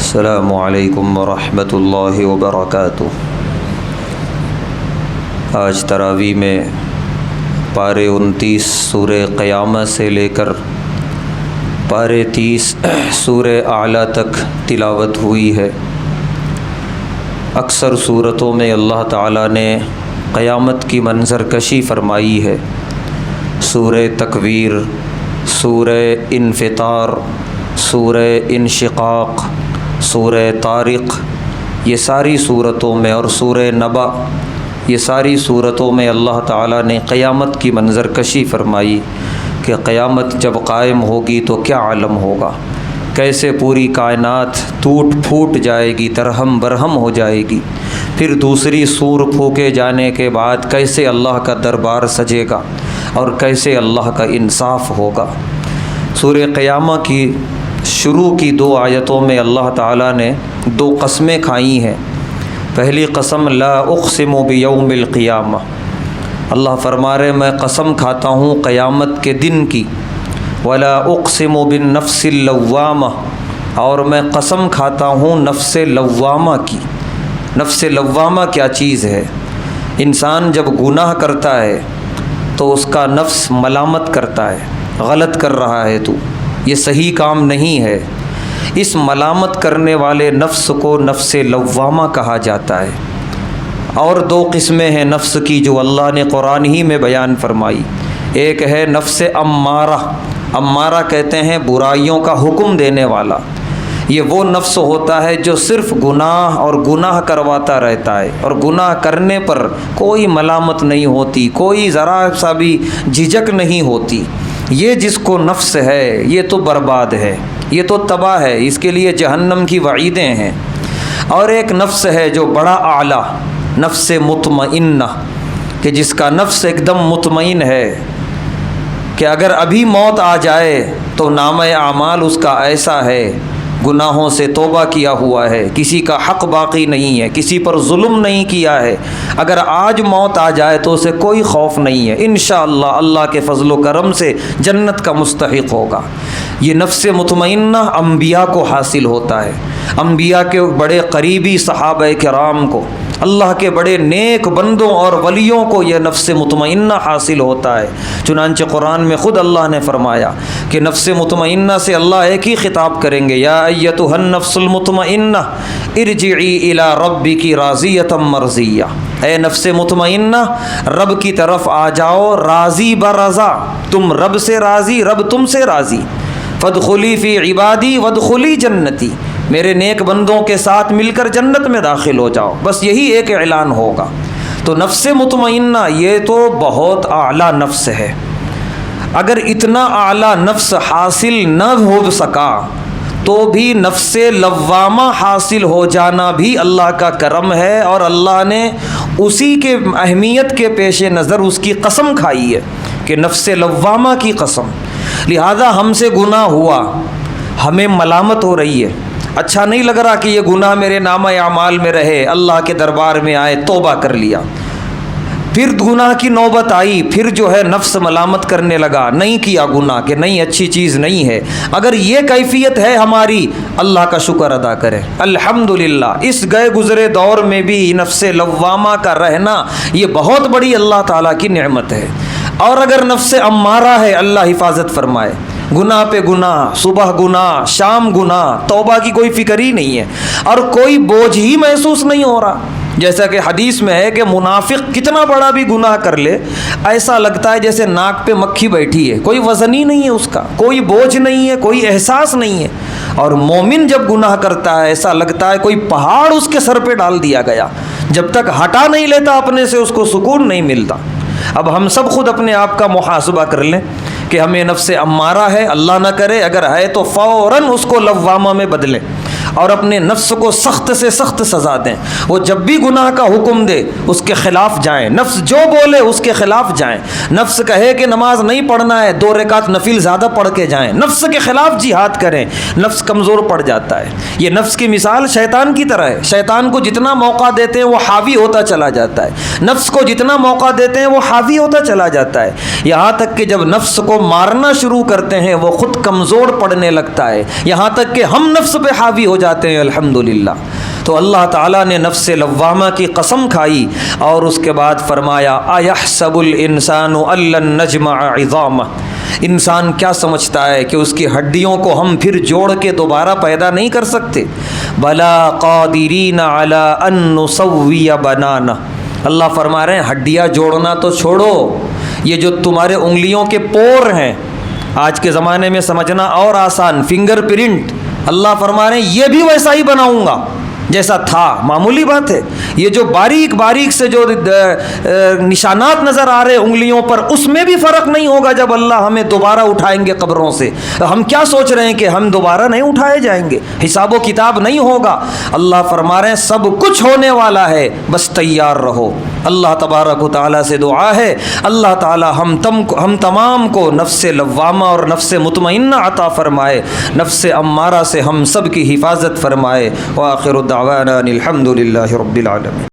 السلام علیکم ورحمۃ اللہ وبرکاتہ۔ آج تراویح میں پارے 29 سورہ قیامہ سے لے کر پارے 30 سورہ اعلیٰ تک تلاوت ہوئی ہے۔ اکثر صورتوں میں اللہ تعالیٰ نے قیامت کی منظر کشی فرمائی ہے۔ سورہ تکویر، سورہ انفطار، سورہ انشقاق، سورہ طارق، یہ ساری صورتوں میں، اور سورہ نبأ، یہ ساری صورتوں میں اللہ تعالیٰ نے قیامت کی منظر کشی فرمائی کہ قیامت جب قائم ہوگی تو کیا عالم ہوگا، کیسے پوری کائنات ٹوٹ پھوٹ جائے گی، درہم برہم ہو جائے گی، پھر دوسری سور پھونکے جانے کے بعد کیسے اللہ کا دربار سجے گا اور کیسے اللہ کا انصاف ہوگا۔ سورہ قیامہ کی شروع کی 2 آیتوں میں اللہ تعالیٰ نے 2 قسمیں کھائی ہیں۔ پہلی قسم لا اقسم بیوم القیامہ، اللہ فرما رہے میں قسم کھاتا ہوں قیامت کے دن کی، ولا اقسم بالنفس اللوامہ، اور میں قسم کھاتا ہوں نفس لوامہ کی۔ نفس لوامہ کیا چیز ہے؟ انسان جب گناہ کرتا ہے تو اس کا نفس ملامت کرتا ہے، غلط کر رہا ہے تو، یہ صحیح کام نہیں ہے۔ اس ملامت کرنے والے نفس کو نفس لوامہ کہا جاتا ہے۔ اور 2 قسمیں ہیں نفس کی جو اللہ نے قرآن ہی میں بیان فرمائی۔ ایک ہے نفس امارہ، امارہ کہتے ہیں برائیوں کا حکم دینے والا۔ یہ وہ نفس ہوتا ہے جو صرف گناہ اور گناہ کرواتا رہتا ہے، اور گناہ کرنے پر کوئی ملامت نہیں ہوتی، کوئی ذرا سا بھی جھجک نہیں ہوتی۔ یہ جس کو نفس ہے یہ تو برباد ہے، یہ تو تباہ ہے، اس کے لیے جہنم کی وعیدیں ہیں۔ اور ایک نفس ہے جو بڑا اعلیٰ، نفس مطمئنہ، کہ جس کا نفس ایک دم مطمئن ہے کہ اگر ابھی موت آ جائے تو نامہ اعمال اس کا ایسا ہے، گناہوں سے توبہ کیا ہوا ہے، کسی کا حق باقی نہیں ہے، کسی پر ظلم نہیں کیا ہے، اگر آج موت آ جائے تو اسے کوئی خوف نہیں ہے، انشاءاللہ اللہ کے فضل و کرم سے جنت کا مستحق ہوگا۔ یہ نفس مطمئنہ انبیاء کو حاصل ہوتا ہے، انبیاء کے بڑے قریبی صحابہ کرام کو، اللہ کے بڑے نیک بندوں اور ولیوں کو یہ نفس مطمئنہ حاصل ہوتا ہے۔ چنانچہ قرآن میں خود اللہ نے فرمایا کہ نفس مطمئنہ سے اللہ ایک ہی خطاب کریں گے، یا ایتھا النفس المطمئنہ ارجعی الی ربک راضیۃ مرضیہ، اے نفس مطمئنہ رب کی طرف آ جاؤ راضی برضا، تم رب سے راضی، رب تم سے راضی، فادخلی فی عبادی وادخلی جنتی، میرے نیک بندوں کے ساتھ مل کر جنت میں داخل ہو جاؤ، بس یہی ایک اعلان ہوگا۔ تو نفس مطمئنہ یہ تو بہت اعلیٰ نفس ہے۔ اگر اتنا اعلیٰ نفس حاصل نہ ہو سکا تو بھی نفس لوامہ حاصل ہو جانا بھی اللہ کا کرم ہے، اور اللہ نے اسی کے اہمیت کے پیش نظر اس کی قسم کھائی ہے کہ نفس لوامہ کی قسم۔ لہذا ہم سے گناہ ہوا، ہمیں ملامت ہو رہی ہے، اچھا نہیں لگ رہا کہ یہ گناہ میرے نامہ اعمال میں رہے، اللہ کے دربار میں آئے، توبہ کر لیا، پھر گناہ کی نوبت آئی، پھر جو ہے نفس ملامت کرنے لگا، نہیں کیا گناہ، کہ نہیں اچھی چیز نہیں ہے۔ اگر یہ کیفیت ہے ہماری، اللہ کا شکر ادا کریں، الحمدللہ اس گئے گزرے دور میں بھی نفس لوامہ کا رہنا یہ بہت بڑی اللہ تعالیٰ کی نعمت ہے۔ اور اگر نفس امارہ ہے، اللہ حفاظت فرمائے، گناہ پہ گناہ، صبح گناہ، شام گناہ، توبہ کی کوئی فکر ہی نہیں ہے، اور کوئی بوجھ ہی محسوس نہیں ہو رہا۔ جیسا کہ حدیث میں ہے کہ منافق کتنا بڑا بھی گناہ کر لے، ایسا لگتا ہے جیسے ناک پہ مکھی بیٹھی ہے، کوئی وزن ہی نہیں ہے اس کا، کوئی بوجھ نہیں ہے، کوئی احساس نہیں ہے۔ اور مومن جب گناہ کرتا ہے ایسا لگتا ہے کوئی پہاڑ اس کے سر پہ ڈال دیا گیا، جب تک ہٹا نہیں لیتا اپنے سے اس کو سکون نہیں ملتا۔ اب ہم سب خود اپنے آپ کا محاسبہ کر لیں کہ ہمیں نفس امارہ ہے، اللہ نہ کرے اگر ہے تو فوراً اس کو لوامہ میں بدلیں، اور اپنے نفس کو سخت سے سخت سزا دیں۔ وہ جب بھی گناہ کا حکم دے اس کے خلاف جائیں، نفس جو بولے اس کے خلاف جائیں، نفس کہے کہ نماز نہیں پڑھنا ہے 2 رکعت نفل زیادہ پڑھ کے جائیں، نفس کے خلاف جہاد کریں۔ نفس کمزور پڑ جاتا ہے، یہ نفس کی مثال شیطان کی طرح ہے، شیطان کو جتنا موقع دیتے ہیں وہ حاوی ہوتا چلا جاتا ہے، نفس کو جتنا موقع دیتے ہیں وہ حاوی ہوتا چلا جاتا ہے، یہاں تک کہ جب نفس کو مارنا شروع کرتے ہیں وہ خود کمزور پڑنے لگتا ہے، یہاں تک کہ ہم نفس پہ حاوی ہو جاتے ہیں الحمدللہ۔ تو اللہ تعالیٰ نے نفس لوامہ کی قسم کھائی اور اس کے بعد فرمایا اَيَحْسَبُ الْإِنسَانُ أَن لَّن نَّجْمَعَ عِظَامَهُ، انسان کیا سمجھتا ہے کہ اس کی ہڈیوں کو ہم پھر جوڑ کے دوبارہ پیدا نہیں کر سکتے؟ بَلَا قَادِرِينَ عَلَىٰ أَن نُّسَوِّيَ بَنَانَهُ، اللہ فرما رہے ہیں ہڈیاں جوڑنا تو چھوڑو، یہ جو تمہارے انگلیوں کے پور ہیں، آج کے زمانے میں سمجھنا اور آسان، فنگر پرنٹ، اللہ فرما رہے ہیں یہ بھی ویسا ہی بناؤں گا جیسا تھا۔ معمولی بات ہے، یہ جو باریک باریک سے جو نشانات نظر آ رہے انگلیوں پر، اس میں بھی فرق نہیں ہوگا جب اللہ ہمیں دوبارہ اٹھائیں گے قبروں سے۔ ہم کیا سوچ رہے ہیں کہ ہم دوبارہ نہیں اٹھائے جائیں گے، حساب و کتاب نہیں ہوگا؟ اللہ فرما رہے ہیں سب کچھ ہونے والا ہے، بس تیار رہو۔ اللہ تبارک و تعالیٰ سے دعا ہے اللہ تعالیٰ ہم تمام کو نفس لوامہ اور نفس مطمئنہ عطا فرمائے، نفس امارہ سے ہم سب کی حفاظت فرمائے۔ وآخر دعوانا الحمد للہ رب العالمین۔